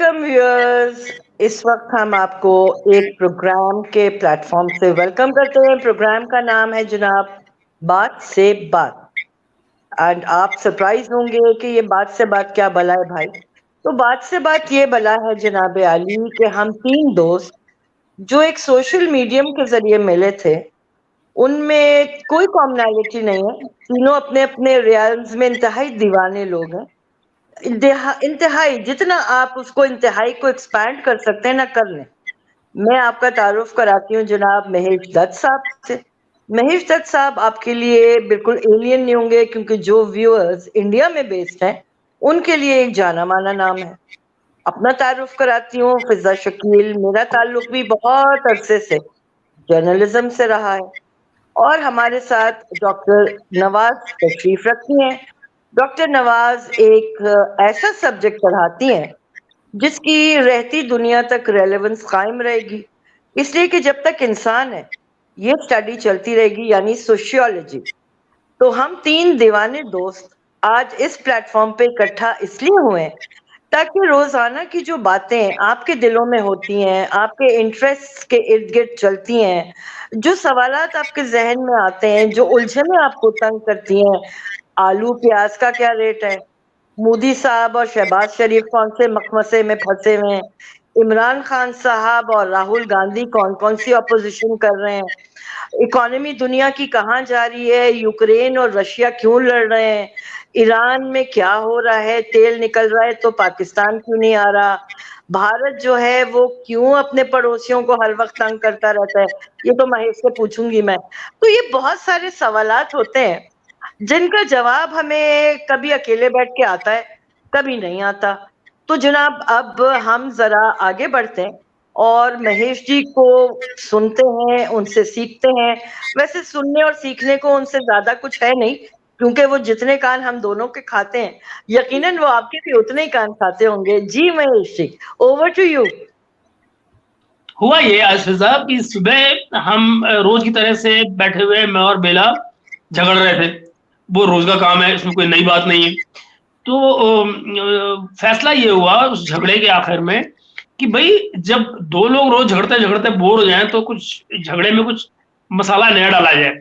Welcome viewers. इस वक्त हम आपको एक प्रोग्राम के प्लेटफॉर्म से वेलकम करते हैं। प्रोग्राम का नाम है जनाब बात से बात। एंड आप सरप्राइज होंगे कि ये बात से बात क्या भला है भाई। तो बात से बात ये भला है जनाब आली कि हम तीन दोस्त जो एक सोशल मीडियम के जरिए मिले थे, उनमें कोई कॉमनैलिटी नहीं है। तीनों अपने अपने रियल्स में इंतहाई दीवाने लोग हैं। इंतहाई जितना आप उसको इंतहाई को एक्सपैंड कर सकते हैं ना, कर लें। मैं आपका तारुफ कराती हूँ जनाब महेश दत्त साहब से। महेश दत्त साहब आपके लिए बिल्कुल एलियन नहीं होंगे, क्योंकि जो व्यूअर्स इंडिया में बेस्ड हैं उनके लिए एक जाना माना नाम है। अपना तारुफ कराती हूँ फिजा शकील। मेरा ताल्लुक भी बहुत अरसे से जर्नलिज्म से रहा है। और हमारे साथ डॉक्टर नवाज तशरीफ रखती हैं। डॉक्टर नवाज एक ऐसा सब्जेक्ट पढ़ाती हैं जिसकी रहती दुनिया तक रेलेवेंस कायम रहेगी, इसलिए कि जब तक इंसान है ये स्टडी चलती रहेगी, यानी सोशियोलॉजी। तो हम तीन दीवाने दोस्त आज इस प्लेटफॉर्म पे इकट्ठा इसलिए हुए हैं ताकि रोजाना की जो बातें आपके दिलों में होती हैं, आपके इंटरेस्ट के इर्द गिर्द चलती हैं, जो सवालात आपके जहन में आते हैं, जो उलझनें आपको तंग करती हैं, आलू प्याज का क्या रेट है, मोदी साहब और शहबाज शरीफ कौन से मकमसे में फंसे हुए हैं, इमरान खान साहब और राहुल गांधी कौन कौन सी अपोजिशन कर रहे हैं, इकोनॉमी दुनिया की कहाँ जा रही है, यूक्रेन और रशिया क्यों लड़ रहे हैं, ईरान में क्या हो रहा है, तेल निकल रहा है तो पाकिस्तान क्यों नहीं आ रहा, भारत जो है वो क्यों अपने पड़ोसियों को हर वक्त तंग करता रहता है। ये तो महेश से पूछूंगी मैं। तो ये बहुत सारे सवालात होते हैं जिनका जवाब हमें कभी अकेले बैठ के आता है, कभी नहीं आता। तो जनाब अब हम जरा आगे बढ़ते हैं और महेश जी को सुनते हैं, उनसे सीखते हैं। वैसे सुनने और सीखने को उनसे ज्यादा कुछ है नहीं, क्योंकि वो जितने कान हम दोनों के खाते हैं यकीनन वो आपके भी उतने ही कान खाते होंगे। जी Mahesh ji, over to you. हुआ ये आसिफ साहब कि सुबह हम रोज की तरह से बैठे हुए मैं और बेला झगड़ रहे थे। वो रोज का काम है, इसमें कोई नई बात नहीं है। तो फैसला ये हुआ उस झगड़े के आखिर में कि भाई जब दो लोग रोज झगड़ते झगड़ते बोर हो जाएं तो कुछ झगड़े में कुछ मसाला नया डाला जाए,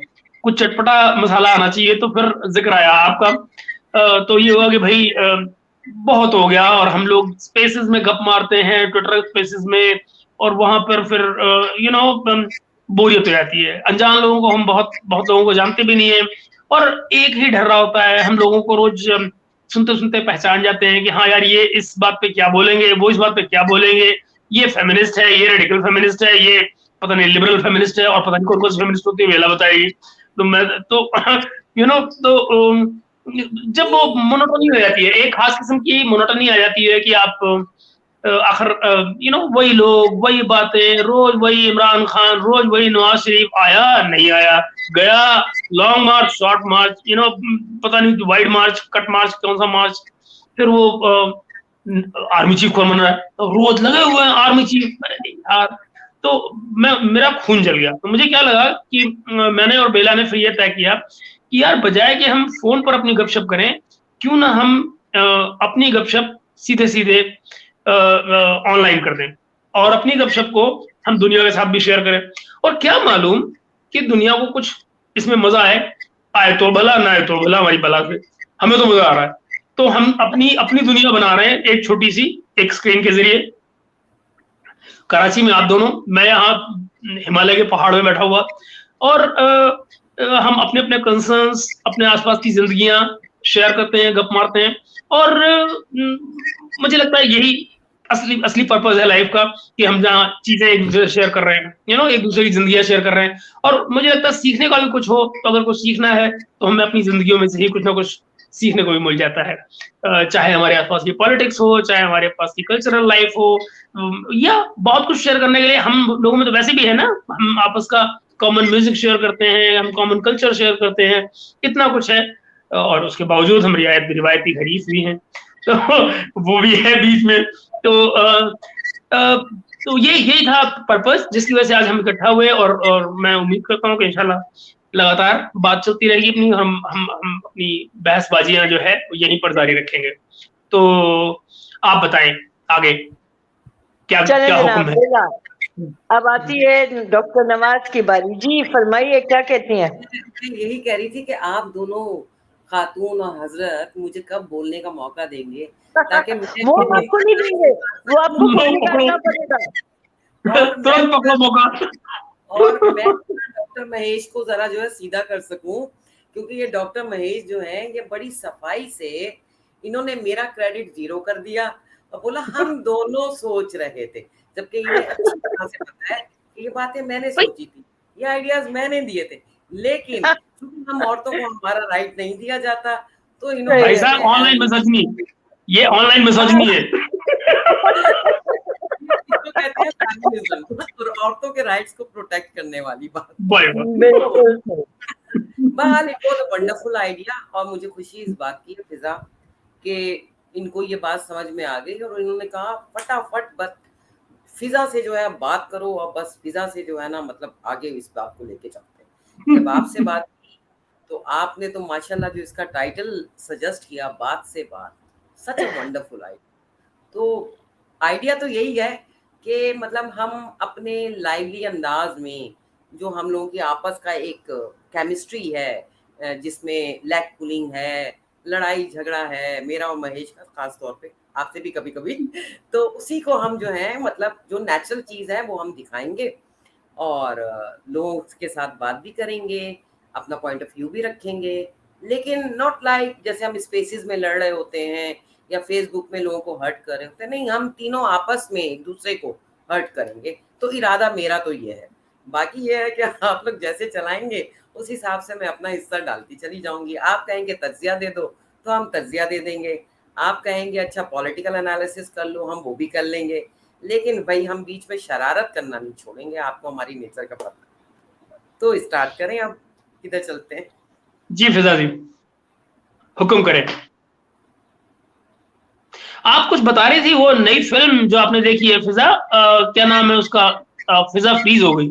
कुछ चटपटा मसाला आना चाहिए। तो फिर जिक्र आया आपका। तो ये हुआ कि भाई बहुत हो गया और हम लोग स्पेसेस में गप मारते हैं, ट्विटर स्पेसेस में, और वहां पर फिर बोरियत हो जाती है। अनजान लोगों को हम बहुत बहुत लोगों को जानते भी नहीं है, और एक ही ढर्रा होता है। हम लोगों को रोज सुनते सुनते पहचान जाते हैं कि हाँ यार ये इस बात पे क्या बोलेंगे, वो इस बात पे क्या बोलेंगे, ये फेमिनिस्ट है, ये रेडिकल फेमिनिस्ट है, ये पता नहीं लिबरल फेमिनिस्ट है, और पता नहीं कौन कौन सी फेमिनिस्ट होती है, वेला बताएगी। तो मैं तो तो जब वो मोनोटोनी हो जाती है, एक खास किस्म की मोनोटोनी आ जाती है कि आप आखिर वही लोग, वही बातें, रोज वही इमरान खान, रोज वही नवाज शरीफ, आया नहीं आया, गया, लॉन्ग मार्च, शॉर्ट मार्च, पता नहीं वाइड मार्च, कट मार्च, कौन सा मार्च, फिर वो आर्मी चीफ कौन बन रहा है, तो रोज लगे हुए हैं आर्मी चीफ यार। तो मेरा खून जल गया। तो मुझे क्या लगा कि मैंने और बेला ने फिर ये तय किया कि यार बजाय कि हम फोन पर अपनी गपशप करें, क्यों ना हम अपनी गपशप सीधे सीधे ऑनलाइन कर दें, और अपनी गपशप को हम दुनिया के साथ भी शेयर करें। और क्या मालूम कि दुनिया को कुछ इसमें मजा आए तो भला, ना आए तो भला, हमारी बला से हमें तो मजा आ रहा है। तो हम अपनी अपनी दुनिया बना रहे हैं एक छोटी सी, एक स्क्रीन के जरिए। कराची में आप दोनों, मैं यहाँ हिमालय के पहाड़ में बैठा हुआ, और हम अपने अपने कंसर्न्स, अपने आसपास की जिंदगियां शेयर करते हैं, गप मारते हैं। और मुझे लगता है यही असली असली पर्पज है लाइफ का, कि हम जहाँ चीजें एक दूसरे से शेयर कर रहे हैं, एक दूसरे की जिंदगियां शेयर कर रहे हैं। और मुझे लगता है सीखने का भी कुछ हो, तो अगर कुछ सीखना है तो हमें अपनी जिंदगियों में से ही कुछ ना कुछ सीखने को भी मिल जाता है। चाहे हमारे आसपास की पॉलिटिक्स हो, चाहे हमारे पास की कल्चरल लाइफ हो, या बहुत कुछ शेयर करने के लिए हम लोगों में तो वैसे भी है ना, हम आपस का कॉमन म्यूजिक शेयर करते हैं, हम कॉमन कल्चर शेयर करते हैं, इतना कुछ है। और उसके बावजूद हम रिवायती हरीफ भी हैं, तो वो भी है बीच में। तो तो यही था पर्पस जिसकी वजह से आज हम इकट्ठा हुए, और मैं उम्मीद करता हूँ कि इंशाल्लाह लगातार बात चलती रहेगी अपनी। हम अपनी बहसबाजियां जो है यहीं पर जारी रखेंगे। तो आप बताएं आगे। क्या चले क्या जनाब, हुक्म है? बोला। अब आती है डॉक्टर नवाज की बारी। जी फरमाइए, क्या कहती हैं? मैं यही कह रही थी कि आप दोनों खातून और हजरत मुझे कब बोलने का मौका देंगे ताकि मैं वो हम आपको नहीं देंगे, वो आपको खुद लो पकड़ो, निकालना पड़ेगा। और मैं तुरंत पकड़ो मौका। और मैं डॉक्टर महेश को जरा जो है सीधा कर सकूं, क्योंकि ये डॉक्टर महेश जो है ये बड़ी सफाई से इन्होंने मेरा क्रेडिट जीरो कर दिया और बोला हम दोनों सोच रहे थे, जबकि इन्हें अच्छी तरह से पता है कि ये बातें मैंने सोची थी, ये आइडियाज मैंने दिए थे, लेकिन क्योंकि हम औरतों को हमारा राइट नहीं दिया जाता तो इन्होंने भाई साहब ऑनलाइन मिसोजिनी, ये ऑनलाइन मिसोजिनी है। इसको कहते हैं फेमिनिज्म और औरतों के राइट्स को प्रोटेक्ट करने वाली बात। बिल्कुल सही। बहरहाल it was a wonderful idea और मुझे खुशी इस बात की है फिजा कि इनको ये बात समझ में आ गई और इन्होंने कहा फटाफट बस फिजा से जो है बात करो और बस फिजा से जो है ना मतलब आगे इस बात को लेके चलते हैं। जब आपसे बात की तो आपने तो माशाल्लाह जो इसका टाइटल सजेस्ट किया, बात से बात, सच अ वंडरफुल आइडिया। तो आइडिया तो यही है कि मतलब हम अपने लाइवली अंदाज में जो हम लोगों की आपस का एक केमिस्ट्री है, जिसमें लेग पुलिंग है, लड़ाई झगड़ा है, मेरा और महेश का खास तौर पे, आपसे भी कभी कभी, तो उसी को हम जो है मतलब जो नेचुरल चीज़ है वो हम दिखाएंगे और लोगों के साथ बात भी करेंगे, अपना पॉइंट ऑफ व्यू भी रखेंगे, लेकिन नॉट लाइक जैसे हम स्पेसेस में लड़ रहे होते हैं या फेसबुक में लोगों को हर्ट कर रहे होते हैं। नहीं, हम तीनों आपस में एक दूसरे को हर्ट करेंगे। तो इरादा मेरा तो ये है, बाकी ये है कि आप लोग जैसे चलाएंगे उस हिसाब से मैं अपना हिस्सा डालती चली जाऊंगी। आप कहेंगे तज्जिया दे दो तो हम तज्जिया दे देंगे, आप कहेंगे अच्छा पॉलिटिकल एनालिसिस कर लो, हम वो भी कर लेंगे, लेकिन भाई हम बीच में शरारत करना नहीं छोड़ेंगे, आपको हमारी नेचर का पता है। तो स्टार्ट करें, अब किधर चलते हैं? जी फिजा जी, हुक्म करें। आप कुछ बता रही थी वो नई फिल्म जो आपने देखी है फिजा, क्या नाम है उसका? फिजा फ्रीज हो गई।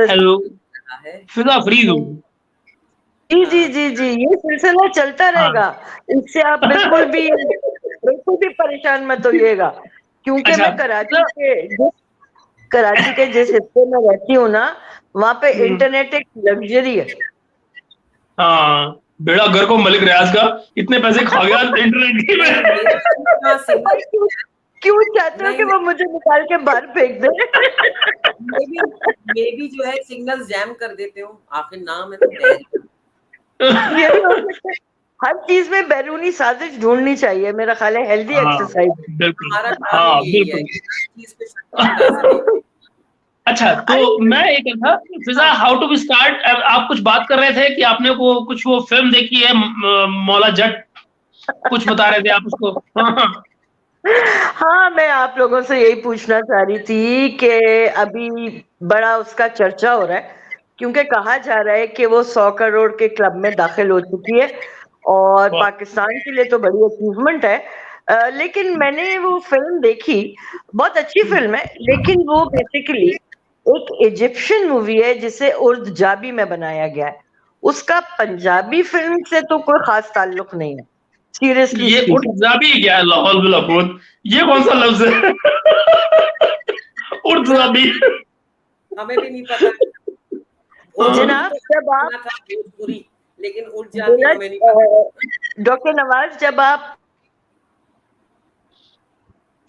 हेलो, है फिजा फ्रीज हो गई। जी जी जी जी, ये सिलसिला चलता हाँ। रहेगा, इससे आप बिल्कुल भी परेशान मत होइएगा, क्योंकि अच्छा, मैं कराची के जिस हिस्से में रहती हूँ ना, वहाँ पे इंटरनेट एक लग्जरी है। हाँ, बेड़ा घर को मलिक रियाज का इतने पैसे खा गया इंटरनेट की में। क्यों चाहते हो कि वो मुझे निकाल के बाहर फेंक दे? मे भी जो है सिग्नल जैम कर देते हो, आखिर नाम है तो बैरी। ये भी हो सकता है। हर चीज में बैरूनी साजिश ढूंढनी चाहिए, मेरा ख्याल है हेल्दी एक्सरसाइज। बिल्कुल, हमारा काम हाँ यही है बिल्कुल। कि हर चीज पे शक लगा सके। अच्छा, तो मैं ये कह था फिजा, हाउ टू बी स्टार्ट, आप कुछ बात कर रहे थे कि आपने को कुछ वो फिल्म देखी है मौला जट, कुछ बता रहे थे आप उसको। हाँ, मैं आप लोगों से यही पूछना चाह रही थी कि अभी बड़ा उसका चर्चा हो रहा है, क्योंकि कहा जा रहा है कि वो 100 करोड़ के क्लब में दाखिल हो चुकी है और पाकिस्तान के लिए तो बड़ी अचीवमेंट है। लेकिन मैंने वो फिल्म देखी, बहुत अच्छी फिल्म है, लेकिन वो बेसिकली एक इजिप्शियन मूवी है जिसे उर्द जाबी में बनाया गया है। उसका पंजाबी फिल्म से तो कोई खास ताल्लुक नहीं है, सीरियसली ये उर्दजाबी क्या है? लाहौल बिलाकुत, ये कौन सा लफ्ज है? उर्दजाबी हमें भी नहीं पता जनाब। जब आप भोजपुरी, लेकिन उठ जाती हमें नहीं पता। डॉक्टर नवाज, जब आप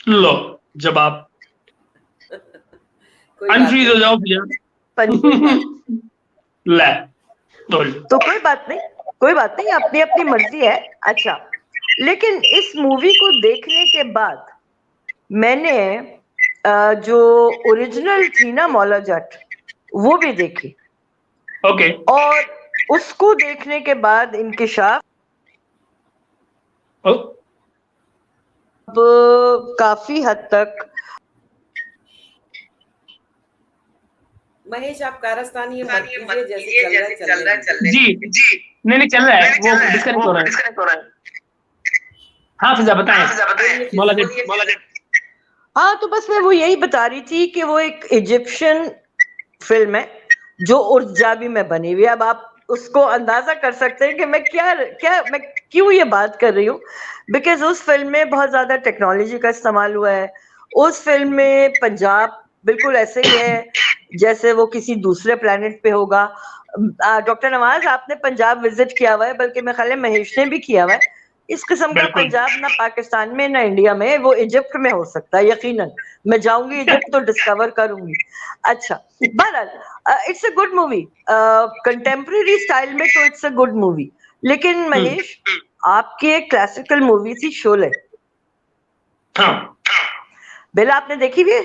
लो जवाब, अनफ्रीज हो जाओ भैया। ले तो कोई बात नहीं, कोई बात नहीं, अपनी अपनी मर्जी है। अच्छा, लेकिन इस मूवी को देखने के बाद मैंने जो ओरिजिनल थी ना मौला जट, वो भी देखी। ओके। और उसको देखने के बाद इंकिशाफ अब काफी हद तक। महेश आप कारस्तानी मत कीजिए, जैसे चल रहा है चलने। जी नहीं चल रहा है, वो डिस्कनेक्ट हो रहा है। हाँ फिजा बताएं। मौला जट। हाँ, तो बस मैं वो यही बता रही थी कि वो एक इजिप्शियन फिल्म है जो उर्दजाबी में बनी हुई है। अब आप उसको अंदाजा कर सकते हैं कि मैं क्यों ये बात कर रही हूँ, बिकॉज उस फिल्म में बहुत ज्यादा टेक्नोलॉजी का इस्तेमाल हुआ है उस फिल्म में पंजाब बिल्कुल ऐसे ही है जैसे वो किसी दूसरे प्लेनेट पे होगा। डॉक्टर नवाज, आपने पंजाब विजिट किया हुआ है, बल्कि मेरे ख्याल है महेश ने भी किया हुआ है। इस किस्म का बिल्कुल। पंजाब ना पाकिस्तान में ना इंडिया में, वो इजिप्ट में हो सकता है यकीनन। मैं जाऊंगी इजिप्ट तो डिस्कवर करूंगी। अच्छा, बहरहाल it's a good movie, contemporary style में तो इट्स अ गुड मूवी। लेकिन महेश, आपकी एक क्लासिकल मूवी थी शोले, हाँ बेला आपने देखी भी है?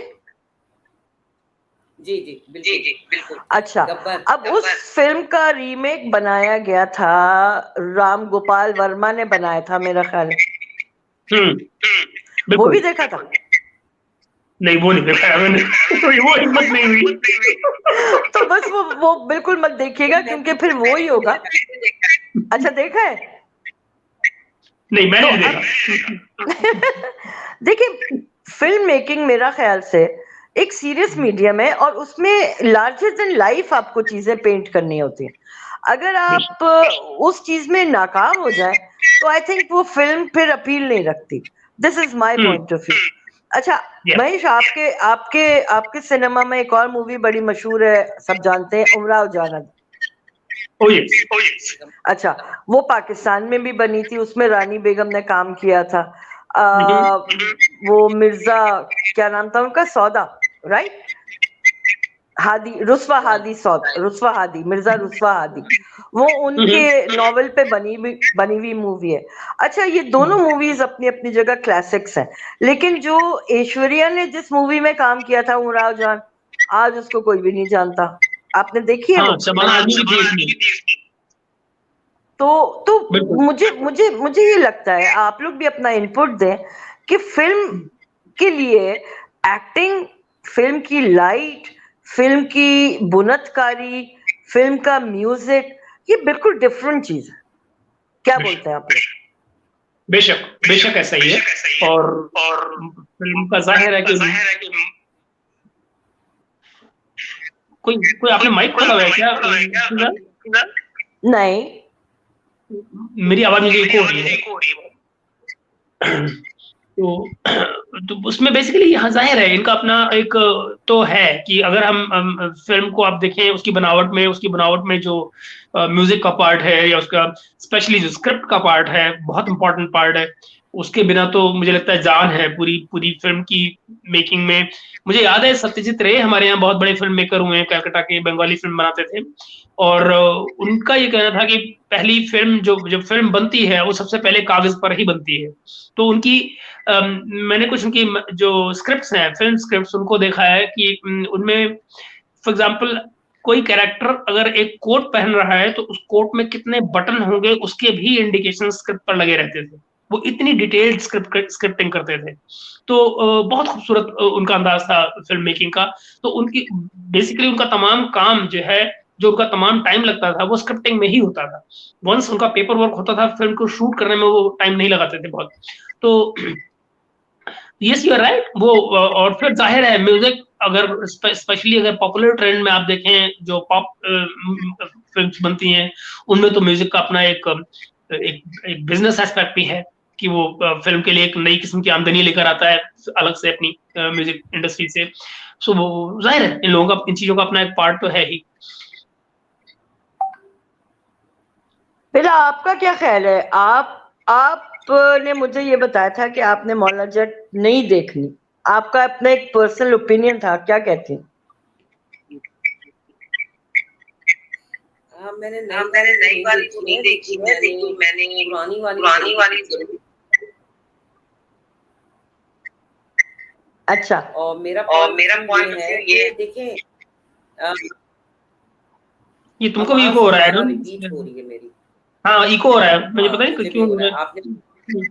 जी जी बिल्कुल। अच्छा, गब्बर। अब उस फिल्म का रीमेक बनाया गया था, राम गोपाल वर्मा ने बनाया था मेरा ख्याल है। वो बिल्कुल। भी देखा था? नहीं, वो नहीं देखा है मैंने। वो हिम्मत नहीं हुई। तो बस वो बिल्कुल मत देखिएगा, क्योंकि फिर वो ही होगा। अच्छा, देखा है? नहीं, मैंने तो नहीं अब देखा। देखिए, फिल्म मेकिंग मेरा ख्याल से एक सीरियस मीडियम है, और उसमें लार्जर देन लाइफ आपको चीजें पेंट करनी होती हैं। अगर आप उस चीज में नाकाम हो जाए तो आई थिंक वो फिल्म फिर अपील नहीं रखती। This is my point of view. अच्छा Yeah. महेश, आपके आपके आपके सिनेमा में एक और मूवी बड़ी मशहूर है, सब जानते हैं, उमराव जान। Oh yes. अच्छा, वो पाकिस्तान में भी बनी थी, उसमें रानी बेगम ने काम किया था। वो मिर्जा, क्या नाम था उनका, सौदा, राइट? हादी, रुस्वा हादी, सौदा, रुस्वा हादी, मिर्जा रुस्वा हादी, वो उनके नॉवेल पे बनी हुई मूवी है। अच्छा, ये दोनों मूवीज अपनी अपनी जगह क्लासिक्स हैं, लेकिन जो ऐश्वर्या ने जिस मूवी में काम किया था उमराव जान, आज उसको कोई भी नहीं जानता। आपने देखी है हाँ, वो? शबाना आदमी की थी उसमें। तो बिल्कुल। मुझे मुझे मुझे ये लगता है, आप लोग भी अपना इनपुट दें कि फिल्म के लिए एक्टिंग, फिल्म की लाइट, फिल्म की बुनतकारी, फिल्म का म्यूजिक, ये बिल्कुल डिफरेंट चीज है। क्या बोलते हैं आप लोग? बेशक ऐसा ही है। और फिल्म का जाहिर है कि कोई कोई आपने माइक खोला हुआ है क्या? नहीं। मेरी आवाज मुझे इको हो रही है। तो उसमें बेसिकली यहाँ जाहिर है इनका अपना एक तो है कि अगर हम फिल्म को आप देखें, उसकी बनावट में जो म्यूजिक का पार्ट है, या उसका स्पेशली जो स्क्रिप्ट का पार्ट है, बहुत इंपॉर्टेंट पार्ट है। उसके बिना तो मुझे लगता है जान है पूरी पूरी फिल्म की मेकिंग में। मुझे याद है सत्यजीत रे हमारे यहाँ बहुत बड़े फिल्म मेकर हुए हैं, कलकत्ता के, बंगाली फिल्म बनाते थे। और उनका ये कहना था कि पहली फिल्म जब फिल्म बनती है वो सबसे पहले कागज पर ही बनती है। तो उनकी मैंने कुछ उनकी जो स्क्रिप्ट्स हैं, फिल्म स्क्रिप्ट्स, उनको देखा है कि उनमें फॉर एग्जांपल कोई कैरेक्टर अगर एक कोट पहन रहा है तो उस कोट में कितने बटन होंगे उसके भी इंडिकेशन स्क्रिप्ट पर लगे रहते थे। वो इतनी डिटेल्ड स्क्रिप्टिंग करते थे। तो बहुत खूबसूरत उनका अंदाज था फिल्म मेकिंग का। तो उनकी बेसिकली उनका तमाम काम जो है, जो उनका तमाम टाइम लगता था, वो स्क्रिप्टिंग में ही होता था। वंस उनका पेपर वर्क होता था, फिल्म को शूट करने में वो टाइम नहीं लगाते थे बहुत। तो यस, यू आर राइट। वो और फिर जाहिर है म्यूजिक, अगर स्पेशली अगर पॉपुलर ट्रेंड में आप देखें जो पॉप फिल्म्स बनती हैं, उनमें तो म्यूजिक का अपना एक बिजनेस एस्पेक्ट भी है कि वो फिल्म के लिए एक नई किस्म की आमदनी लेकर आता है अलग से अपनी म्यूजिक इंडस्ट्री से। सो वो जाहिर है इन लोगों का, इन चीजों का अपना एक पार्ट तो है ही। बेला, आपका क्या ख्याल है? आपने मुझे ये बताया था कि आपने मौला जट नहीं देखनी, आपका अपना एक पर्सनल ओपिनियन था, क्या कहती हैं? मैंने नई वाली तो नहीं देखी है, लेकिन मैंने पुरानी वाली जरूर। अच्छा, और मेरा पॉइंट ऑफ व्यू ये है, देखें, ये तुमको भी आवाज इको हो रहा है दोबारा ना? रिपीट हो रही है मेरी। हाँ, इको हो रहा है, मुझे पता हाँ, नहीं मुझे भी क्यों हो हो रहा रहा है। है।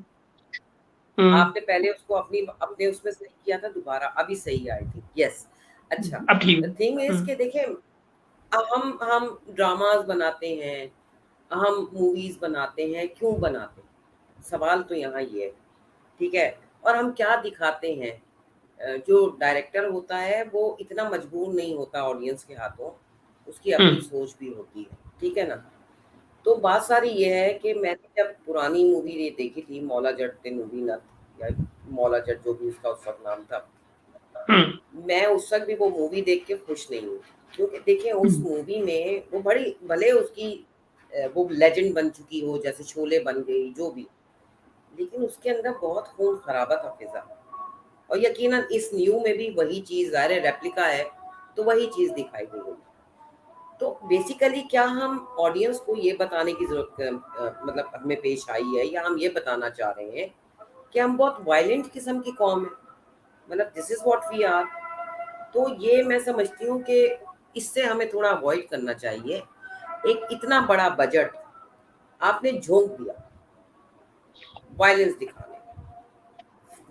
हम्म, आपने पहले उसको अपने उसमें सही किया था, दोबारा अभी सही आई थी। यस। अच्छा, अब ठीक द थिंग है। इज कि देखें, हम ड्रामास बनाते हैं, हम मूवीज बनाते हैं, क्यों बनाते हैं? सवाल तो यहाँ ये है, ठीक है। और हम क्या दिखाते हैं? जो डायरेक्टर होता है वो इतना मजबूर नहीं होता ऑडियंस के हाथों, उसकी अपनी सोच भी होती है, ठीक है ना। तो बात सारी ये है कि मैंने जब पुरानी मूवी ये देखी थी, मौला जट ते मूवी ना, या मौला जट जो भी उसका उस वक्त नाम था, मैं उस वक्त भी वो मूवी देख के खुश नहीं हूँ, क्योंकि देखिए उस मूवी में वो बड़ी, भले उसकी वो लेजेंड बन चुकी हो, जैसे शोले बन गई जो भी, लेकिन उसके अंदर बहुत खून खराबा था फिजा। और यकीनन इस न्यू में भी वही चीज, ज़ाहिर है रेप्लिका है तो वही चीज दिखाई दे रही। तो बेसिकली क्या हम ऑडियंस को ये बताने की जरूरत मतलब हमें पेश आई है, या हम ये बताना चाह रहे हैं कि हम बहुत वायलेंट किस्म की कौम है, मतलब this is what we are. तो ये मैं समझती हूँ कि इससे हमें थोड़ा अवॉइड करना चाहिए। एक इतना बड़ा बजट आपने झोंक दिया वायलेंस दिखाने,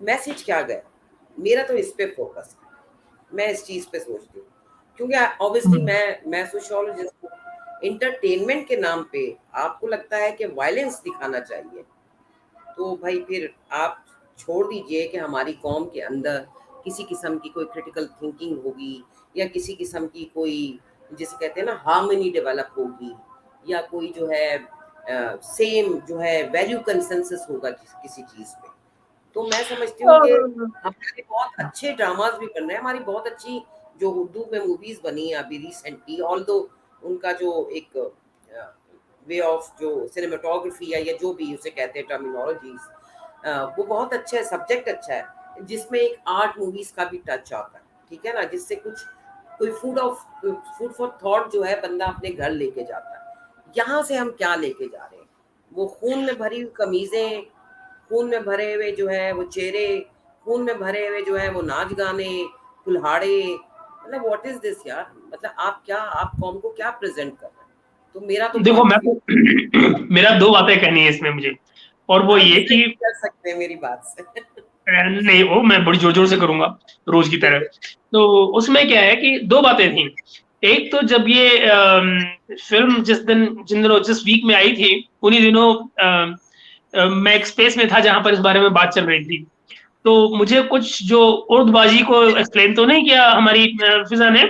मैसेज क्या गया? मेरा तो इस पे फोकस है, मैं इस चीज पे सोचती हूँ, क्योंकि ऑब्वियसली मैं सोशियोलॉजिस्ट हूँ। इंटरटेनमेंट के नाम पे आपको लगता है कि वायलेंस दिखाना चाहिए, तो भाई फिर आप छोड़ दीजिए कि हमारी कौम के अंदर किसी किस्म की कोई क्रिटिकल थिंकिंग होगी, या किसी किस्म की कोई, जिसे कहते हैं ना, हार्मनी डेवलप होगी, या कोई जो है सेम जो है वैल्यू कंसेंसस होगा किसी चीज पे। तो मैं समझती हूँ कि हमारे बहुत अच्छे ड्रामाज भी बन रहे हैं, हमारी बहुत अच्छी जो उर्दू में मूवीज बनी है अभी रिसेंटली, ऑल्दो उनका जो एक वे ऑफ जो सिनेमाटोग्राफी है या जो भी उसे कहते हैं टर्मिनोलॉजीज, वो बहुत अच्छा है, सब्जेक्ट अच्छा है, जिसमें एक आर्ट मूवीज का भी टच आता है, ठीक है ना, जिससे कुछ कोई फूड फॉर थॉट जो है बंदा अपने घर लेके जाता है। यहाँ से हम क्या लेके जा रहे हैं? वो खून में भरी हुई कमीजें, खून में भरे हुए जो है वो चेहरे, खून में भरे हुए जो है वो नाच गाने, कुल्हाड़े, मतलब व्हाट इज दिस यार? मतलब आप कौम को क्या प्रेजेंट कर रहे हैं? तो मेरा तो देखो पॉइंट मैं ऑफ व्यू, तो मेरा 2 बातें कहनी है इसमें मुझे, और वो आप ये कि डिसएग्री कर सकते हैं मेरी बात से। नहीं, वो मैं बड़ी जोर-जोर से करूँगा, रोज़ की तरह। तो उसमें क्या है कि 2 बातें थीं। एक तो जब ये फ़िल्म जिस वीक में आई थी, उन्हीं दिनों मैं एक स्पेस में था जहाँ पर इस बारे में बात चल रही थी। तो मुझे कुछ जो उर्दबाजी को एक्सप्लेन तो नहीं किया हमारी फ़िज़ा ने,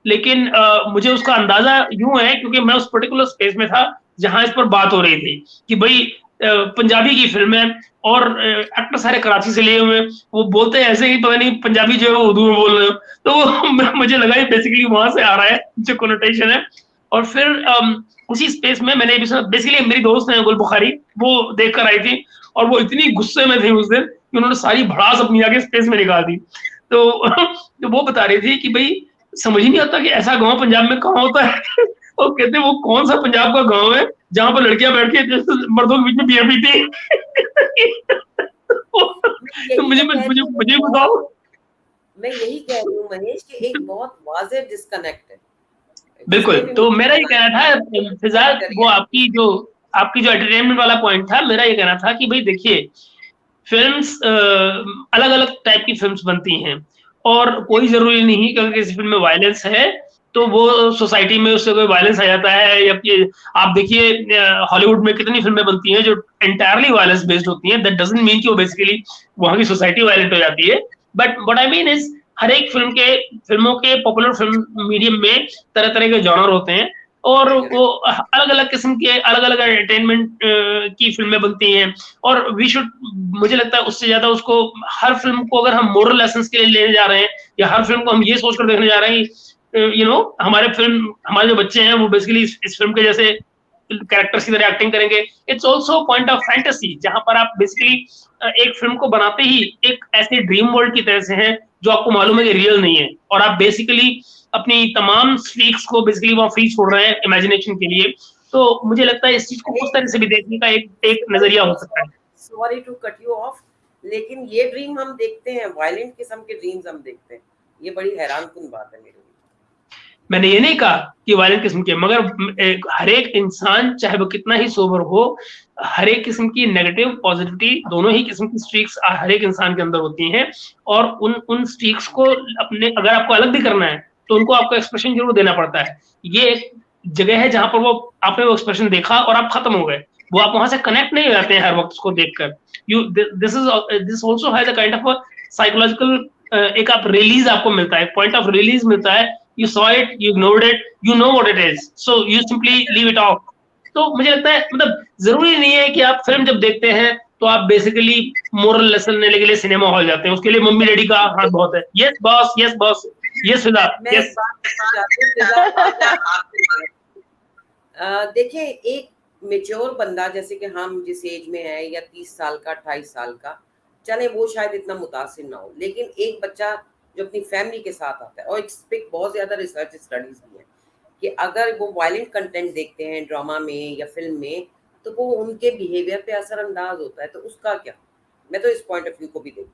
लेकिन मुझे उसका अंदाज़ा यूँ है क्योंकि मैं उस पर्टिकुलर स्पेस में था, जहाँ इस पर बात हो रही थी कि भई पंजाबी की फ़िल्म है और एक्टर सारे कराची से लिए हुए हैं, वो बोलते हैं ऐसे ही पता नहीं पंजाबी जो है वो उर्दू में बोल रहे हो। तो वो मुझे लगा ये बेसिकली वहाँ से आ रहा है, जो कनोटेशन है। और फिर उसी स्पेस में मैंने बेसिकली मेरी दोस्त है गुल बुखारी, वो देख कर आई थी और वो इतनी गुस्से में थी उस दिन कि उन्होंने सारी भड़ास अपनी आगे स्पेस में निकाल दी। तो तो वो बता रही थी कि भई समझ ही नहीं आता कि ऐसा गाँव पंजाब में कहाँ होता है। वो कहते हैं वो कौन-सा पंजाब का गाँव है जहाँ पर लड़कियाँ बैठ के जैसे मर्दों के बीच में बियर पीती हैं। मैं तो यही तो कह रही हूँ, मुझे बताओ। मैं यही कह रही हूँ महेश कि एक बहुत वाज़ेह डिस्कनेक्ट है, बिल्कुल, जिसने भी तो मुझे मेरा ये कहना था फिज़ा, वो रियलिटी। आपकी जो एंटरटेनमेंट वाला पॉइंट था, मेरा ये कहना था कि भई देखिए फ़िल्म्स अलग-अलग टाइप की फ़िल्म्स बनती हैं और कोई ज़रूरी नहीं कि अगर किसी फ़िल्म में वायलेंस है, तो वो सोसाइटी में उससे कोई वायलेंस आ जाता है या कि आप देखिए हॉलीवुड में कितनी फ़िल्में बनती हैं जो एंटायरली वायलेंस बेस्ड होती हैं, दैट डज़न्ट मीन कि वो बेसिकली वहाँ की सोसाइटी वायलेंट हो जाती है। But what I mean is her एक फ़िल्मों के पॉपुलर फ़िल्म मीडियम में तरह-तरह के जॉनर होते हैं और वो अलग-अलग किस्म के अलग-अलग एंटरटेनमेंट की फ़िल्में बनती हैं और वी शुड, मुझे लगता है उससे ज़्यादा उसको, हर फ़िल्म को अगर हम मोरल लेसन्स के लिए लेने जा रहे हैं या हर फ़िल्म को हम ये सोचकर देखने जा रहे हैं कि हमारे जो बच्चे हैं वो बेसिकली इस फ़िल्म के जैसे कैरेक्टर्स की तरह एक्टिंग करेंगे। It's also point of fantasy जहाँ पर आप बेसिकली एक फ़िल्म को बनाते ही एक ऐसे ड्रीम वर्ल्ड की तरह से है जो आपको मालूम है कि रियल नहीं है और आप बेसिकली अपनी तमाम स्ट्रीक्स को बेसिकली वहाँ फ्री छोड़ रहे हैं इमेजिनेशन के लिए। तो मुझे लगता है इस चीज़ को उस तरह से भी देखने का एक नज़रिया हो सकता है। Sorry to cut you off, लेकिन ये ड्रीम हम देखते हैं, वायलेंट किस्म के ड्रीम्स हम देखते हैं, ये बड़ी हैरानकुन बात है मेरे लिए। मैंने ये नहीं कहा कि वायलेंट किस्म के, मगर हर एक इंसान चाहे वो कितना ही सोबर हो, हर एक किस्म की नेगेटिव पॉजिटिविटी दोनों ही किस्म की स्ट्रीक्स हर एक इंसान के अंदर होती हैं और उन स्ट्रीक्स को अपने, अगर आपको अलग भी करना है तो उनको आपको एक्सप्रेशन जरूर देना पड़ता है। ये एक जगह है जहां पर वो आपने वो एक्सप्रेशन देखा और आप खत्म हो गए, वो आप वहां से कनेक्ट नहीं हो जाते हैं हर वक्त उसको देखकर। You this also has a kind of a psychological एक आप रिलीज आपको मिलता है, पॉइंट ऑफ रिलीज मिलता है। You saw it, you ignored it, you know what it is, so you simply leave it off. तो मुझे लगता है मतलब जरूरी नहीं है कि आप फिल्म जब देखते हैं तो आप बेसिकली मोरल लेसन लेने के लिए सिनेमा हॉल जाते हैं, उसके लिए मम्मी डैडी का हाथ बहुत है। Yes boss, yes boss, yes Fiza, मैं यस। एक बात कहना चाहती हूँ, फिजा, देखिए एक मेच्योर बंदा जैसे कि हम जिस एज में है या 30 साल का 28 साल का, चले वो शायद इतना मुतासिर ना हो, लेकिन एक बच्चा जो अपनी फैमिली के साथ आता है, और इस पे बहुत ज्यादा रिसर्च स्टडीज भी है कि अगर वो वायलेंट कंटेंट देखते हैं ड्रामा में या फिल्म में, तो वो उनके बिहेवियर पे असरअंदाज होता है। तो उसका क्या, मैं तो इस पॉइंट ऑफ व्यू को भी देखती हूँ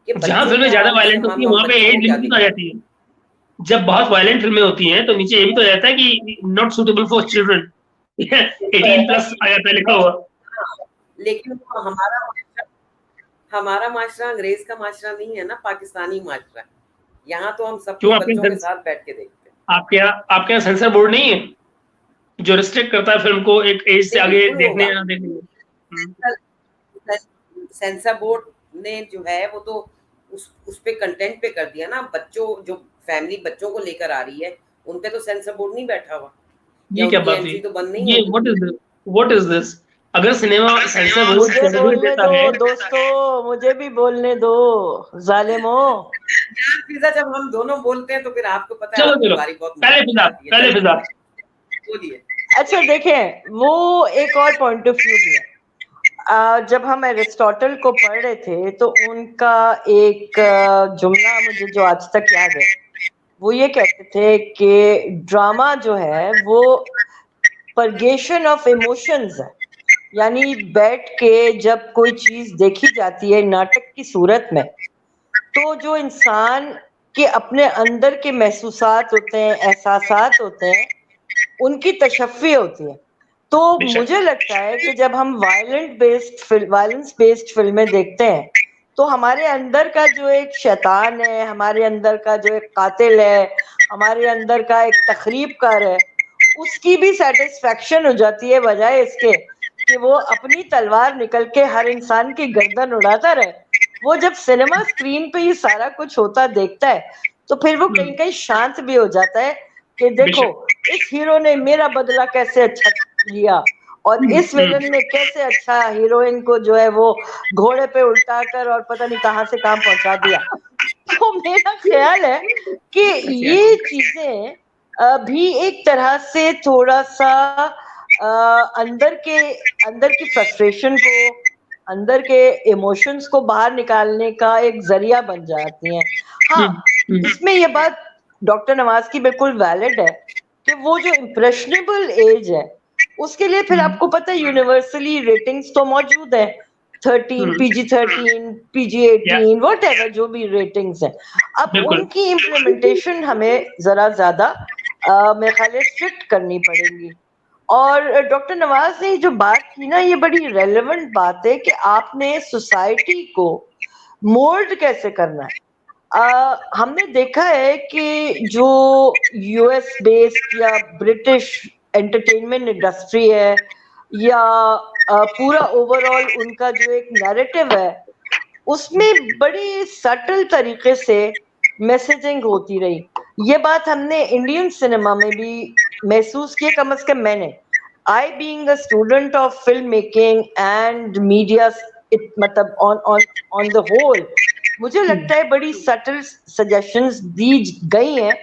कि जहाँ बच्चों के फिल्में ज्यादा हवाले से वायलेंट होती है हम वहां पे बच्चों एज को क्या लिमिट आ दिखाएं। जाती है। जब बहुत वायलेंट फिल्में होती हैं तो नीचे ये भी तो रहता है कि नॉट सुटेबल फॉर चिल्ड्रन, 18+ आ जाता है लिखा हुआ। हाँ, लेकिन वो हमारा माशरा अंग्रेज का माशरा नहीं है ना, पाकिस्तानी माशरा है। यहाँ तो हम सब क्यों कुछ बच्चों के साथ बैठ के देखते हैं। आपके यहाँ सेंसर बोर्ड नहीं है जो रिस्ट्रिक्ट करता है फिल्म को एक एज से नहीं, आगे बिल्कुल देखने होगा। या ना देखने? सेंसर बोर्ड ने जो है वो तो उस पे कंटेंट पे कर दिया ना, बच्चों जो फैमिली बच्चों को लेकर आ रही है उन पे तो सेंसर बोर्ड नहीं बैठा हुआ, या ये क्या उनकी बात हुई? एंट्री तो बंद नहीं ये होगी। What is this? अगर सिनेमा सेंसर बोर्ड मुझे सर्टिफिकेट बोलने देता दो है, दोस्तों, मुझे भी बोलने दो जालिमो। यार फिजा, जब हम दोनों बोलते हैं तो फिर आपको पता है चलो आपकी चलो बारी बहुत पहले मुश्किल फिजा, आती है। चलिए बोलिए। अच्छा देखें, वो एक और पॉइंट ऑफ व्यू भी है। जब हम एरिस्टोटल को पढ़ रहे थे तो उनका एक जुमला मुझे जो आज तक याद है, वो ये कहते थे कि ड्रामा जो है वो परगेशन ऑफ इमोशंस है। यानी बैठ के जब कोई चीज देखी जाती है नाटक की सूरत में, तो जो इंसान के अपने अंदर के महसूसात होते हैं, एहसासात होते हैं, उनकी तशफ़ी होती है। तो मुझे लगता है कि जब हम वायलेंस बेस्ड फिल्में देखते हैं तो हमारे अंदर का जो एक शैतान है, हमारे अंदर का जो एक कातिल है, हमारे अंदर का एक तखरीबकार है, उसकी भी सेटिस्फेक्शन हो जाती है, बजाय इसके कि वो अपनी तलवार निकल के हर इंसान की गर्दन उड़ाता रहे। वो जब सिनेमा स्क्रीन पे ये सारा कुछ होता देखता है तो फिर वो कहीं कहीं शांत भी हो जाता है कि देखो इस हीरो ने मेरा बदला कैसे अच्छा लिया, और इस विलन ने कैसे अच्छा हीरोइन को जो है वो घोड़े पे उल्टा कर और पता नहीं कहां से कहां पहुंचा दिया। तो मेरा ख्याल है कि ये चीजें भी एक तरह से थोड़ा सा अंदर की फ्रस्ट्रेशन को, अंदर के इमोशंस को बाहर निकालने का एक जरिया बन जाती हैं। हाँ, इसमें ये बात डॉक्टर नवाज की बिल्कुल वैलिड है कि वो जो इम्प्रेशनेबल एज है उसके लिए फिर आपको पता है यूनिवर्सली रेटिंग्स तो मौजूद है, 13, PG-13, PG-18, व्हाटएवर जो भी रेटिंग्स हैं। अब उनकी इम्प्लीमेंटेशन हमें जरा ज्यादा मेरे ख्याल है स्ट्रिक्ट करनी पड़ेगी। और डॉक्टर नवाज ने जो बात की ना, ये बड़ी रेलेवेंट बात है कि आपने सोसाइटी को मोल्ड कैसे करना है। हमने देखा है कि जो यूएस बेस्ड या ब्रिटिश एंटरटेनमेंट इंडस्ट्री है या पूरा ओवरऑल उनका जो एक नैरेटिव है, उसमें बड़ी सटल तरीके से मैसेजिंग होती रही। ये बात हमने इंडियन सिनेमा में भी महसूस किया, कम से कम मैंने। I being a student of film making and media, मतलब ऑन द होल मुझे लगता है बड़ी सटल सजेशंस दी गई हैं।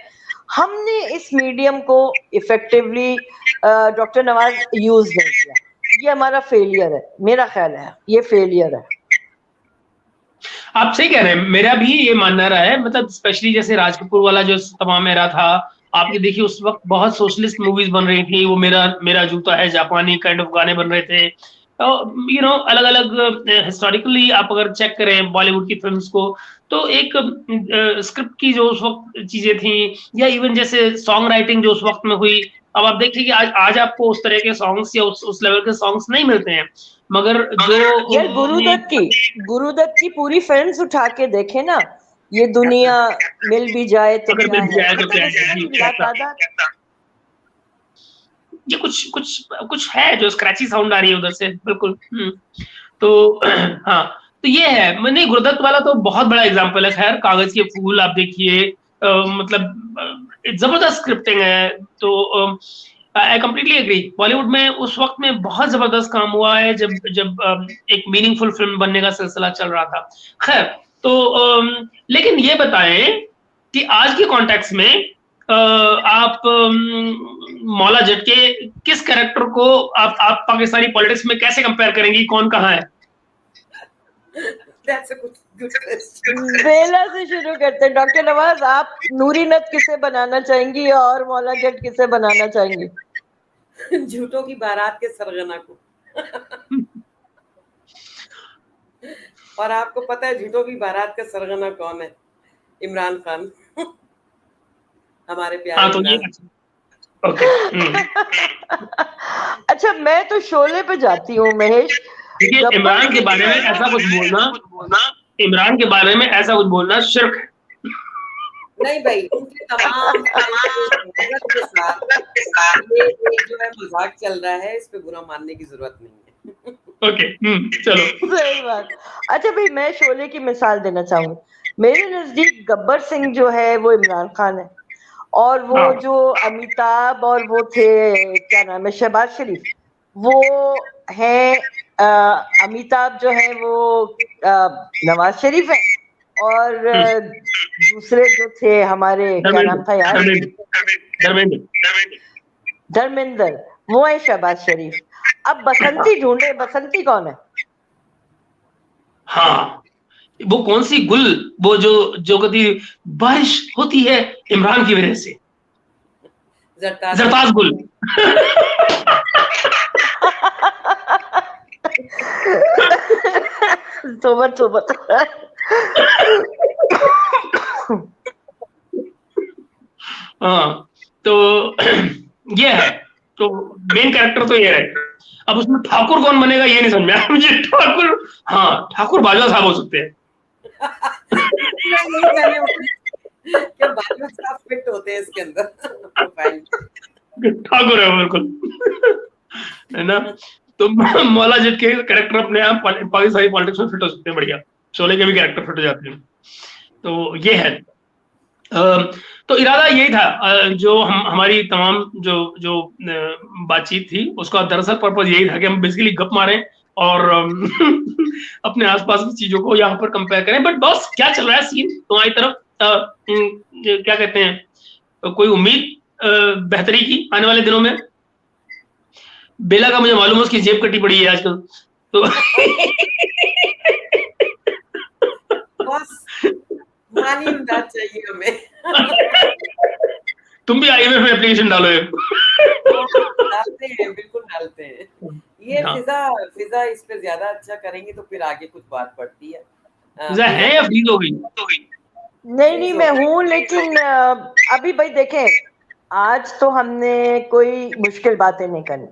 हमने इस मीडियम को इफेक्टिवली डॉक्टर नवाज यूज नहीं किया। ये हमारा फेलियर है, मेरा ख्याल है ये फेलियर है। आप सही कह रहे हैं, मेरा भी ये मानना रहा है। मतलब स्पेशली जैसे राज कपूर वाला जो तमाम एरा था, आपने देखिए उस वक्त बहुत सोशलिस्ट मूवीज बन रही थी, वो मेरा जूता है जापानी काइंड ऑफ गाने बन रहे थे। अलग अलग हिस्टोरिकली आप अगर चेक करें बॉलीवुड की फिल्म्स को, तो एक स्क्रिप्ट की जो उस वक्त चीजें थी, या इवन जैसे सॉन्ग राइटिंग जो उस वक्त में हुई, अब आप देखिए कि आज आपको उस तरह के सॉन्ग्स या उस लेवल के सॉन्ग्स नहीं मिलते हैं। मगर जो यार गुरुदत्त की पूरी फिल्म्स उठा के देखे ना, ये दुनिया मिल भी जाए तो अगर क्या मिल है, जाए तो क्या है, ये कुछ है जो स्क्रैची साउंड आ रही है उधर से, बिल्कुल। तो हाँ, तो ये है। नहीं, गुरुदत्त वाला तो बहुत बड़ा एग्जांपल है। खैर, कागज के फूल आप देखिए, मतलब जबरदस्त स्क्रिप्टिंग है। तो आई कम्प्लीटली एग्री। बॉलीवुड में उस वक्त में बहुत जबरदस्त काम हुआ है जब जब एक मीनिंगफुल फिल्म बनने का सिलसिला चल रहा था। खैर, तो लेकिन ये बताएं कि आज के कॉन्टेक्स्ट में आप मौला जट के किस कैरेक्टर को आप पाकिस्तानी पॉलिटिक्स में कैसे कंपेयर करेंगी, कौन कहाँ है? That's a good question. बेला से शुरू करते हैं। डॉक्टर नवाज, आप नूरी नत किसे बनाना चाहेंगी और मौला जट किसे बनाना चाहेंगी? झूठों की बारात के सरगना को। और आपको पता है झूठों की बारात का सरगना कौन है? इमरान खान। हमारे प्यारे तो ये ओके। अच्छा, मैं तो शोले पे जाती हूँ महेश। देखिए, इमरान के बारे में ऐसा कुछ बोलना शिर्क है। नहीं भाई, उनके तमाम के साथ ये जो है मजाक चल रहा है, इस पे बुरा मानने की जरूरत नहीं है। ओके, चलो, सही बात। अच्छा भाई, मैं शोले की मिसाल देना चाहूंगी। मेरे नजदीक गब्बर सिंह जो है वो इमरान खान है, और वो जो अमिताभ और वो थे, क्या नाम है, शहबाज शरीफ, वो है अमिताभ जो है वो नवाज शरीफ है, और दूसरे जो थे हमारे, क्या नाम था यार, धर्मेंद्र, वो है शहबाज शरीफ। अब बसंती ढूंढे, बसंती कौन है? हाँ, वो कौन सी गुल, वो जो कभी बारिश होती है इमरान की वजह से, जरताज गुल। सोबत सोबत। हाँ, तो ये है, तो मेन कैरेक्टर तो ये है। अब उसमें ठाकुर कौन बनेगा ये नहीं समझ में आया मुझे। ठाकुर, हाँ, ठाकुर बाजवा साहब हो सकते हैं। क्या बाजवा साहब फिट होते हैं इसके अंदर प्रोफाइल? ठाकुर है बिल्कुल, है ना। तो मौला जट के कैरेक्टर अपने आप पाकिस्तानी पॉलिटिक्स में फिट हो सकते हैं, बढ़िया। शोले के भी कैरेक्टर फिट हो जाते हैं। तो ये है। तो इरादा यही था, जो हमारी तमाम जो बातचीत थी, उसका दरअसल पर्पस यही था कि हम बेसिकली गप मारें और अपने आसपास की चीजों को यहाँ पर कंपेयर करें। बट बॉस, क्या चल रहा है सीन तुम्हारी तरफ? क्या कहते हैं, कोई उम्मीद बेहतरी की आने वाले दिनों में? बेला का मुझे मालूम है उसकी जेब कटी पड़ी है आजकल, तो बस मानी इमदाद चाहिए हमें। तुम भी आईएमएफ में एप्लीकेशन डालो। डालते हैं, बिल्कुल डालते हैं। ये फिजा इस पे ज्यादा अच्छा करेंगे तो फिर आगे कुछ बात पड़ती है। फिजा है या फ्रीज हो गई? नहीं, मैं हूँ, लेकिन अभी भाई देखें, आज तो हमने कोई मुश्किल बातें नहीं करनी।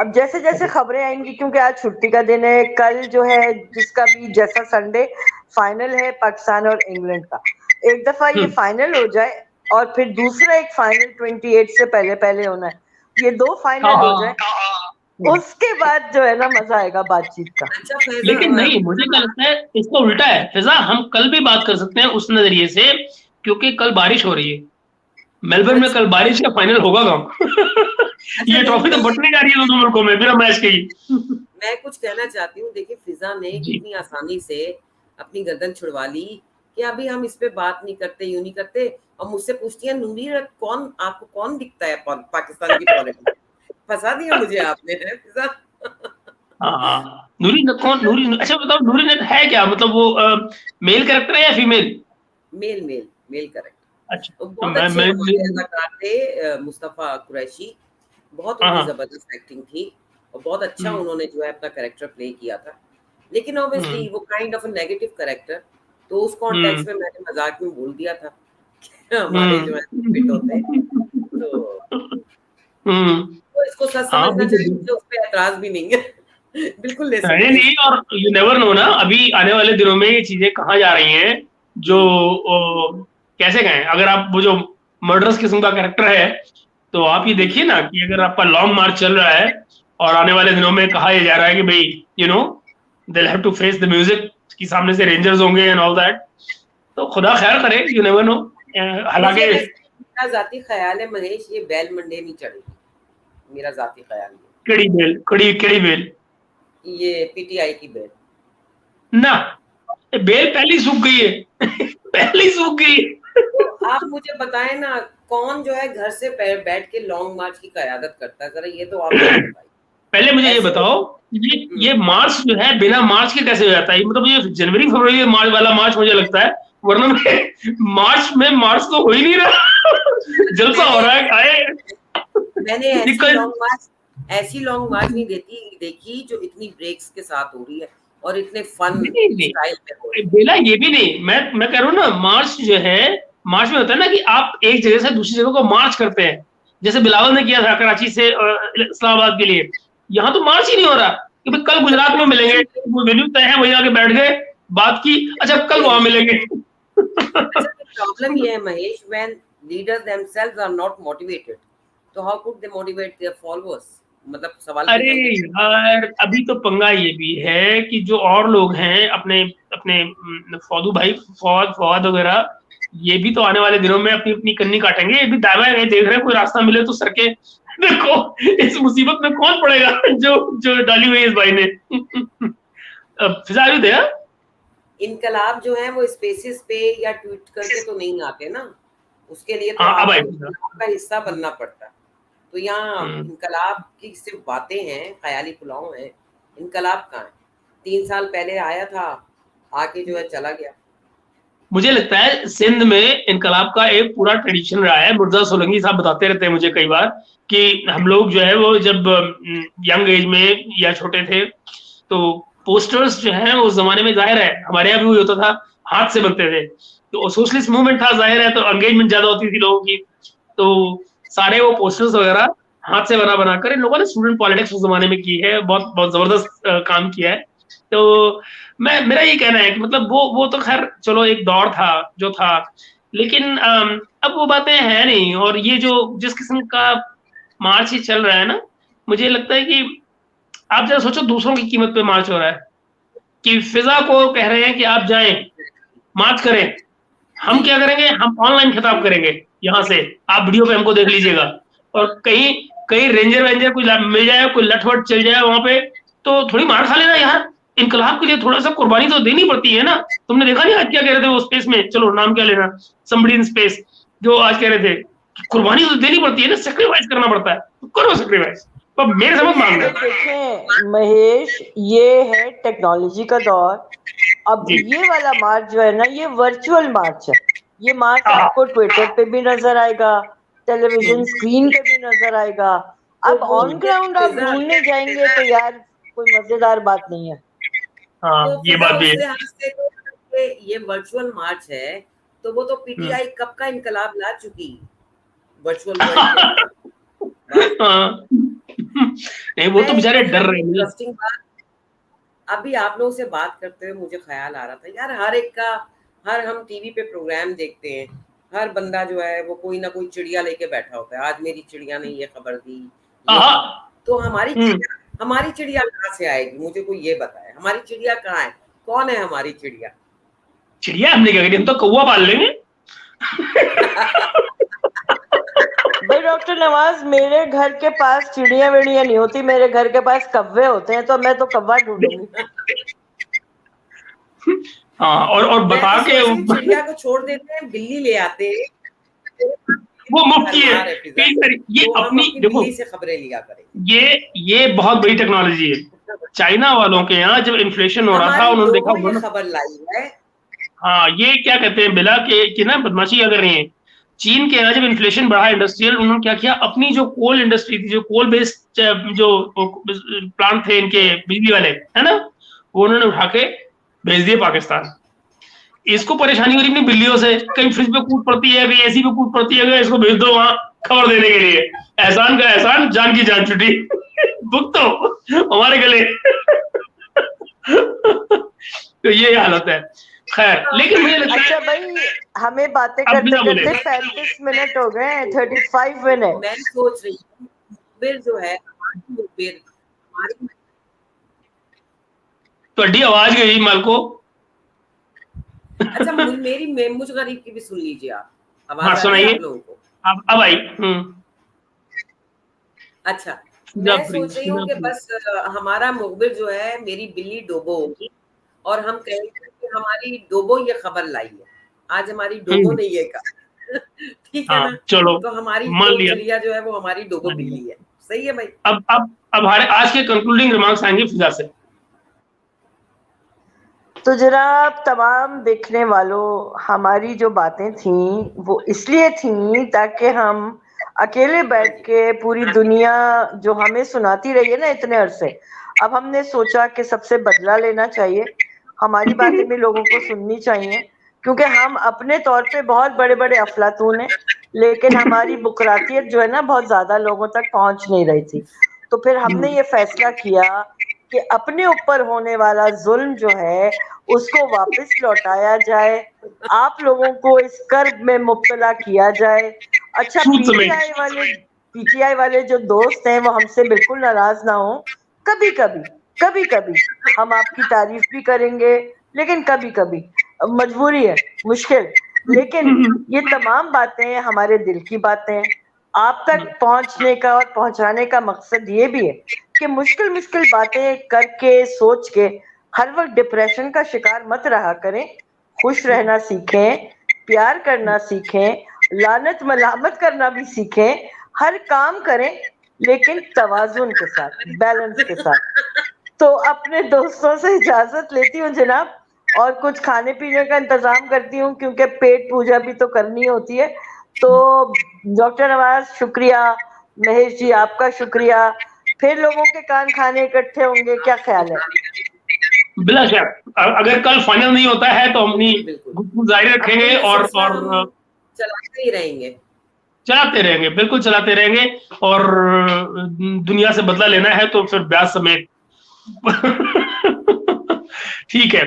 अब जैसे जैसे खबरें आएंगी, क्योंकि आज छुट्टी का दिन है, कल जो है जिसका भी जैसा संडे फाइनल है पाकिस्तान और इंग्लैंड का, एक दफा ये फाइनल हो जाए और फिर दूसरा एक फाइनल 28 से पहले होना है, ये 2 फाइनल हो जाए, उसके बाद जो है ना मजा आएगा बातचीत का। लेकिन नहीं, मुझे क्या लगता है इसका उल्टा है फिजा। हम कल भी बात कर सकते हैं उस नजरिए से, क्योंकि कल बारिश हो रही है मेलबर्न में। कल बारिश का फाइनल होगा कहाँ? ये ट्रॉफी तो बटने जा रही है दोनों मुल्कों में बिना मैच के ही। मैं कुछ कहना चाहती हूँ, देखिए फिजा ने कितनी आसानी से अपनी गर्दन छुड़वा ली कि अभी हम इस पे बात नहीं करते, यूं नहीं करते, और मुझसे पूछती है नूरी रत कौन, आपको कौन दिखता है पाकिस्तान की पॉलिटिक्स? फंसा दिया मुझे आपने फिजा। हाँ, नूरी नत कौन? नूरी, अच्छा बताओ, नूरी नत है क्या? मतलब वो मेल कैरेक्टर है या फीमेल? Male character. अच्छा, बहुत अच्छे अदाकार थे, मुस्तफा कुरैशी, बहुत उनकी जबरदस्त एक्टिंग थी और बहुत अच्छा उन्होंने जो है अपना कैरेक्टर प्ले किया था। लेकिन ऑब्वियसली वो kind of a negative character, तो उस कॉन्टेक्स्ट में मैंने मजाक में बोल दिया था हमारे जो है फिट होते हैं, तो इसको सच समझना चाहिए, मुझे उस पे एतराज भी नहीं है। बिल्कुल ले सकते हैं। नहीं, और यू नेवर नो ना, अभी आने वाले दिनों में ये चीजें कहाँ जा रही हैं, जो कैसे कहें, अगर आप वो जो मर्डरस किस्म का कैरेक्टर है, तो आप ये देखिए ना कि अगर आपका लॉन्ग मार्च चल रहा है और आने वाले दिनों में कहा यह जा रहा है कि भाई you know they have to face the music, कि सामने से रेंजर्स होंगे एंड ऑल दैट, तो खुदा खैर करे, यू नेवर नो। हालांकि जाती ख्याल है महेश, ये बैल मंडे नहीं चढ़ेगी। मेरा जाती ख्याल है। कड़ी बेल ये पीटीआई की बेल ना, बेल पहले ही सूख गई है। पहले ही सूख गई है। तो आप मुझे बताएं ना, कौन जो है घर से बैठ के लॉन्ग मार्च की क़यादत करता है, जरा ये तो आप मुझे बताइए। पहले मुझे ये ऐसे बताओ, ये मार्च जो है बिना मार्च के कैसे हो जाता है? मतलब ये जनवरी फरवरी में मार्च वाला मार्च मुझे लगता है, वरना मार्च में मार्च तो हो ही नहीं रहा। जलसा हो रहा है आए। मैंने निकल ऐसी लॉन्ग मार्च नहीं देखी जो इतनी ब्रेक्स के साथ हो रही है और इतने फन नहीं स्टाइल में हो रही है। बेला, ये भी नहीं, मैं कह रहा हूँ ना, मार्च जो है, मार्च में होता है ना कि आप एक जगह से दूसरी जगह को मार्च करते हैं, जैसे बिलावल ने किया था कराची से इस्लामाबाद के लिए। यहाँ तो मार्च ही नहीं हो रहा कि भाई कल गुजरात में मिलेंगे, वो वेन्यू तय है, वहीं आके बैठ गए, बात की, अच्छा कल वहां मिलेंगे। अच्छा, प्रॉब्लम ये है Mahesh, when leaders themselves are not motivated, तो how could they motivate their followers? मतलब सवाल अरे यार, अभी तो पंगा ये भी है कि जो और लोग हैं अपने अपने फौदू भाई, फौद वगैरह, ये भी तो आने वाले दिनों में अपनी अपनी कन्नी काटेंगे। ये भी दावा है, देख रहे हैं कोई रास्ता मिले तो सर के। देखो इस मुसीबत में कौन पड़ेगा, जो जो डाली हुई है इस भाई ने। फिजा भी दया इनकलाब जो है वो स्पेसेस पे या ट्वीट करके तो नहीं आते ना, उसके लिए तो हाँ, अब आपको आई। इनकलाब का हिस्सा बनना पड़ता है। तो यहाँ इनकलाब की सिर्फ बातें हैं, ख्याली पुलाव है। इनकलाब कहाँ है? 3 साल पहले आया था, आके जो है चला गया। मुझे लगता है सिंध में इनकलाब का एक पूरा ट्रेडिशन रहा है। मुर्जा सोलंकी साहब बताते रहते हैं मुझे कई बार कि हम लोग जो है वो जब यंग एज में या छोटे थे, तो पोस्टर्स जो है उस जमाने में, जाहिर है हमारे यहाँ भी वही होता था, हाथ से बनते थे। तो सोशलिस्ट मूवमेंट था, जाहिर है, तो एंगेजमेंट ज्यादा होती थी लोगों की। तो सारे वो पोस्टर्स वगैरह हाथ से बना बना कर इन लोगों ने स्टूडेंट पॉलिटिक्स उस जमाने में की है, बहुत बहुत जबरदस्त काम किया है। तो मेरा ये कहना है कि मतलब वो तो खैर चलो एक दौर था जो था, लेकिन अब वो बातें हैं नहीं। और ये जो जिस किस्म का मार्च ही चल रहा है ना, मुझे लगता है कि आप जरा सोचो, दूसरों की कीमत पे मार्च हो रहा है, कि फिजा को कह रहे हैं कि आप जाएं मार्च करें, हम क्या करेंगे, हम ऑनलाइन खिताब करेंगे यहाँ से, आप वीडियो पे हमको देख लीजिएगा। और कहीं कहीं रेंजर वेंजर कोई मिल जाए, कोई लठवट चल जाए वहां पे, तो थोड़ी मार खा लेना यार। इनकलाब के लिए थोड़ा सा कुर्बानी तो देनी पड़ती है ना। तुमने देखा नहीं आज क्या कह रहे थे वो स्पेस में, चलो नाम क्या लेना, समबडी इन स्पेस, जो आज कह रहे थे कि कुर्बानी तो देनी पड़ती है ना, सेक्रीफाइस करना पड़ता है, तो करो सेक्रीफाइस। तो मेरे समझ मांगना। देखें महेश, ये है टेक्नोलॉजी का दौर। अब ये वाला मार्च जो है ना, ये वर्चुअल मार्च है। ये मार्च आपको ट्विटर पे भी नजर आएगा, टेलीविजन स्क्रीन पे भी नजर आएगा। अब ऑन ग्राउंड आप ढूंढने जाएंगे तो यार कोई मजेदार बात नहीं है। हाँ, ये बात भी है। ये वर्चुअल मार्च है, तो वो तो पीटीआई कब का इनकलाब ला चुकी वर्चुअल वर्ल्ड। नहीं, वो तो बेचारे डर रहे हैं। इंटरेस्टिंग बात, अभी आप लोगों से बात करते हुए मुझे ख्याल आ रहा था यार, हर हम टीवी पे प्रोग्राम देखते हैं, हर बंदा जो है वो कोई ना कोई चिड़िया लेके बैठा होता है। आज मेरी चिड़िया ने ये खबर दी, तो हमारी चिड़िया कहाँ से आएगी? मुझे कोई ये बताए, हमारी चिड़िया कहाँ है? कौन है हमारी चिड़िया? चिड़िया हमने क्या करी, हम तो कौवा पाल लेंगे। भाई डॉक्टर नवाज, मेरे घर के पास चिड़िया विड़िया नहीं होती, मेरे घर के पास कव्वे होते हैं, तो मैं तो कव्वा ढूंढूंगी। हाँ, और बता के चिड़िया को छोड़ देते हैं, बिल्ली ले आते हैं, वो मुफ्त है। ये तो अपनी देखो, बिल्ली से खबरें लिया करें। ये बहुत बड़ी टेक्नोलॉजी है। चाइना वालों के यहाँ जब इन्फ्लेशन हो रहा था, उन्होंने देखा खबर लाई है। हाँ, ये क्या कहते हैं बिला के ना बदमाशी क्या कर रही है। चीन के यहाँ जब इन्फ्लेशन बढ़ा इंडस्ट्रियल, उन्होंने क्या किया, अपनी जो कोल इंडस्ट्री थी, जो कोल बेस्ड जो प्लांट थे इनके बिजली वाले, है ना, वो उन्होंने उठा के भेज दिए पाकिस्तान। इसको परेशानी हो रही अपनी बिल्लियों से, कहीं फ्रिज पे कूद पड़ती है, कहीं एसी पे कूद पड़ती है, इसको भेज दो वहां खबर देने के लिए। एहसान का एहसान, जान की जान छुटी। बुक तो हमारे गले। तो ये हालत है। खैर, लेकिन मुझे लगता है, अच्छा भाई, हमें बातें करते करते 35 मिनट हो गए, 35 मिनट। मैं सोच रही हूँ फिर जो है तो आवाज गई मालको। अच्छा, मुझ गरीब की भी सुन लीजिए आप, आवाज हाँ, सुनाइए। आप लोगों को। अब आई। अच्छा, मैं सोच रही हूँ कि फ्री। बस हमारा मुखबिर जो है मेरी बिल्ली डोबो होगी और हम कहेंगे कि हमारी डोबो ये खबर लाई है। आज हमारी डोबो ने ये कहा। ठीक है हाँ, ना? चलो तो हमारी मान तो लिया। चिड़िया जो है वो हमारी डोबो मान लिया। बिल्ली है। सही है भाई? अब हमारे आज के कंक्लूडिंग रिमार्क्स आएंगे फिजा से। तो जनाब तमाम देखने वालों, हमारी जो बातें थी वो इसलिए थी ताकि हम अकेले बैठ के पूरी दुनिया जो हमें सुनाती रही है ना इतने अरसे, अब हमने सोचा कि सबसे बदला लेना चाहिए, हमारी बातें भी लोगों को सुननी चाहिए, क्योंकि हम अपने तौर पे बहुत बड़े बड़े अफलातून हैं, लेकिन हमारी बुकरातियत जो है ना बहुत ज्यादा लोगों तक पहुंच नहीं रही थी। तो फिर हमने ये फैसला किया कि अपने ऊपर होने वाला जुल्म जो है उसको वापस लौटाया जाए, आप लोगों को इस कर्ब में मुब्तला किया जाए। अच्छा, पीटीआई वाले जो दोस्त हैं वो हमसे बिल्कुल नाराज ना हो, कभी कभी हम आपकी तारीफ भी करेंगे, लेकिन कभी कभी मजबूरी है, मुश्किल, लेकिन ये तमाम बातें हमारे दिल की बातें हैं। आप तक पहुंचने का और पहुंचाने का मकसद ये भी है कि मुश्किल मुश्किल बातें करके सोच के हर वक्त डिप्रेशन का शिकार मत रहा करें, खुश रहना सीखें, प्यार करना सीखें, लानत मलामत करना भी सीखें, हर काम करें लेकिन तवाजुन के साथ, बैलेंस के साथ। तो अपने दोस्तों से इजाजत लेती हूँ जनाब, और कुछ खाने पीने का इंतजाम करती हूँ क्योंकि पेट पूजा भी तो करनी होती है। तो डॉक्टर नवाज शुक्रिया, महेश जी आपका शुक्रिया, फिर लोगों के कान खाने इकट्ठे होंगे, क्या ख्याल है? बिला शक, अगर कल फाइनल नहीं होता है तो हम अपनी बिल्कुल गुफ्तगू जारी रखेंगे ये और सिलसिला हम चलाते ही रहेंगे। चलाते रहेंगे, बिल्कुल चलाते रहेंगे। और दुनिया से बदला लेना है तो फिर ब्याज समेत। ठीक है,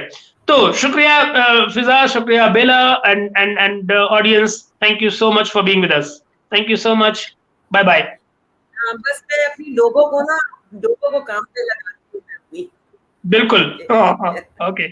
तो शुक्रिया फिजा, शुक्रिया Bela, and audience, thank you so much for being with us. Thank you so much, bye bye. हाँ, बस मैं अपनी डोबो को काम पे लगाती हूँ अपनी। बिल्कुल, हाँ, ओके।